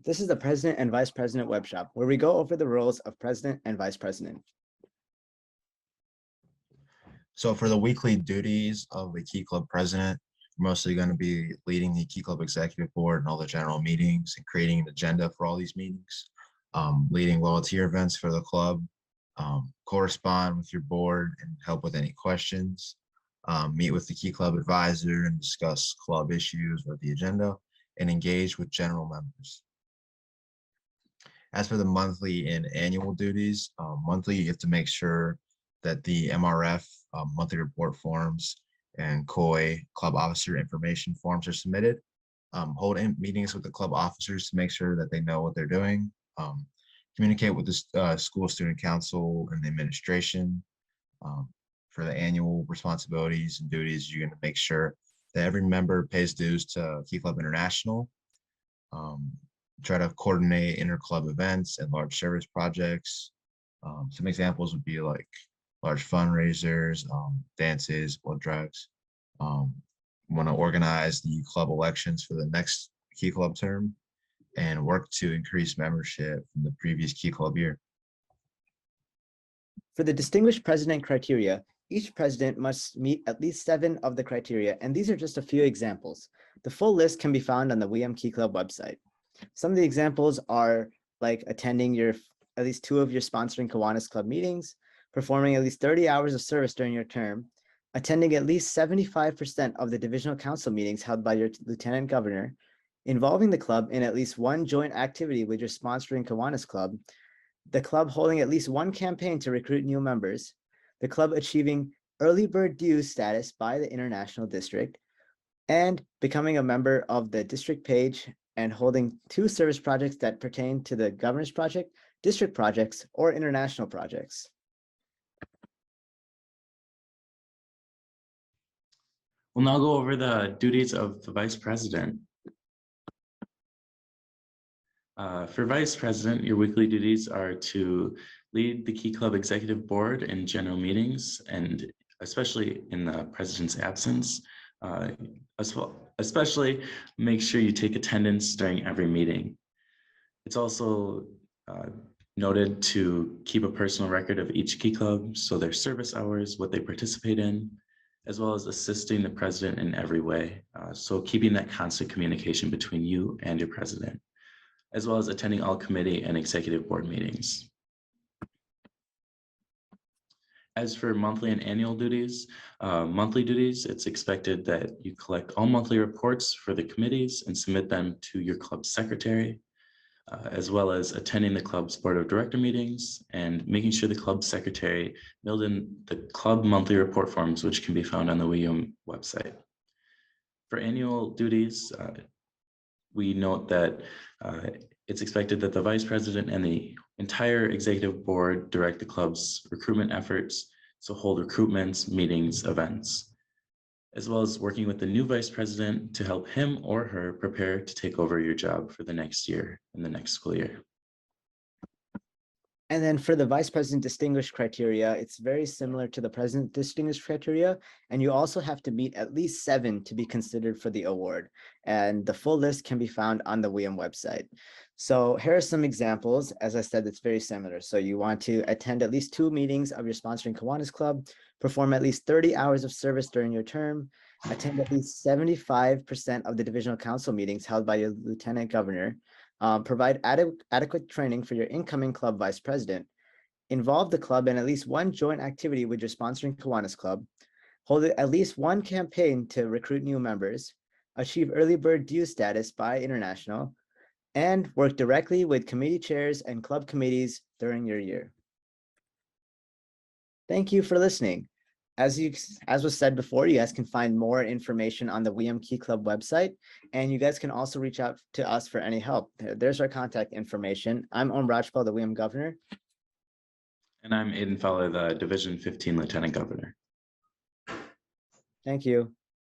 This is the President and Vice President Webshop, where we go over the roles of President and Vice President. So for the weekly duties of the Key Club president, we're mostly going to be leading the Key Club executive board and all the general meetings and creating an agenda for all these meetings, leading volunteer events for the club, correspond with your board and help with any questions, meet with the Key Club advisor and discuss club issues or the agenda, and engage with general members. As for the monthly and annual duties, monthly you have to make sure that the MRF monthly report forms and COI club officer information forms are submitted. Hold meetings with the club officers to make sure that they know what they're doing. Communicate with the school student council and the administration. For the annual responsibilities and duties, you're going to make sure that every member pays dues to Key Club International. Try to coordinate inter-club events and large service projects. Some examples would be like large fundraisers, dances, blood drives. Want to organize the club elections for the next Key Club term and work to increase membership from the previous Key Club year. For the distinguished president criteria, each president must meet at least 7 of the criteria, and these are just a few examples. The full list can be found on the WM Key Club website. Some of the examples are like attending at least 2 of your sponsoring Kiwanis Club meetings, performing at least 30 hours of service during your term, attending at least 75% of the divisional council meetings held by your lieutenant governor, involving the club in at least 1 joint activity with your sponsoring Kiwanis Club, the club holding at least 1 campaign to recruit new members, the club achieving early bird dues status by the International District, and becoming a member of the district page and holding 2 service projects that pertain to the governor's project, district projects, or international projects. We'll now go over the duties of the Vice President. For Vice President, your weekly duties are to lead the Key Club Executive Board in general meetings, and especially in the President's absence, especially make sure you take attendance during every meeting. It's also noted to keep a personal record of each Key Club, so their service hours, what they participate in, as well as assisting the President in every way. So keeping that constant communication between you and your President, as well as attending all committee and executive board meetings. As for monthly and annual duties, monthly duties, it's expected that you collect all monthly reports for the committees and submit them to your club secretary, as well as attending the club's board of director meetings and making sure the club secretary mailed in the club monthly report forms, which can be found on the WM website. For annual duties, we note that it's expected that the Vice President and the entire executive board direct the club's recruitment efforts, so hold recruitments, meetings, events, as well as working with the new Vice President to help him or her prepare to take over your job for the next year in the next school year. And then for the Vice President Distinguished criteria, it's very similar to the President Distinguished criteria, and you also have to meet at least 7 to be considered for the award. And the full list can be found on the WM website. So here are some examples. As I said, it's very similar. So you want to attend at least 2 meetings of your sponsoring Kiwanis Club, perform at least 30 hours of service during your term, attend at least 75% of the divisional council meetings held by your lieutenant governor, provide adequate training for your incoming club vice president, involve the club in at least 1 joint activity with your sponsoring Kiwanis Club, hold at least 1 campaign to recruit new members, achieve early bird dues status by International, and work directly with committee chairs and club committees during your year. Thank you for listening. As was said before, you guys can find more information on the WM Key Club website, and you guys can also reach out to us for any help. There's our contact information. I'm Om Rajpal, the WM Governor. And I'm Aiden Fowler, the Division 15 Lieutenant Governor. Thank you.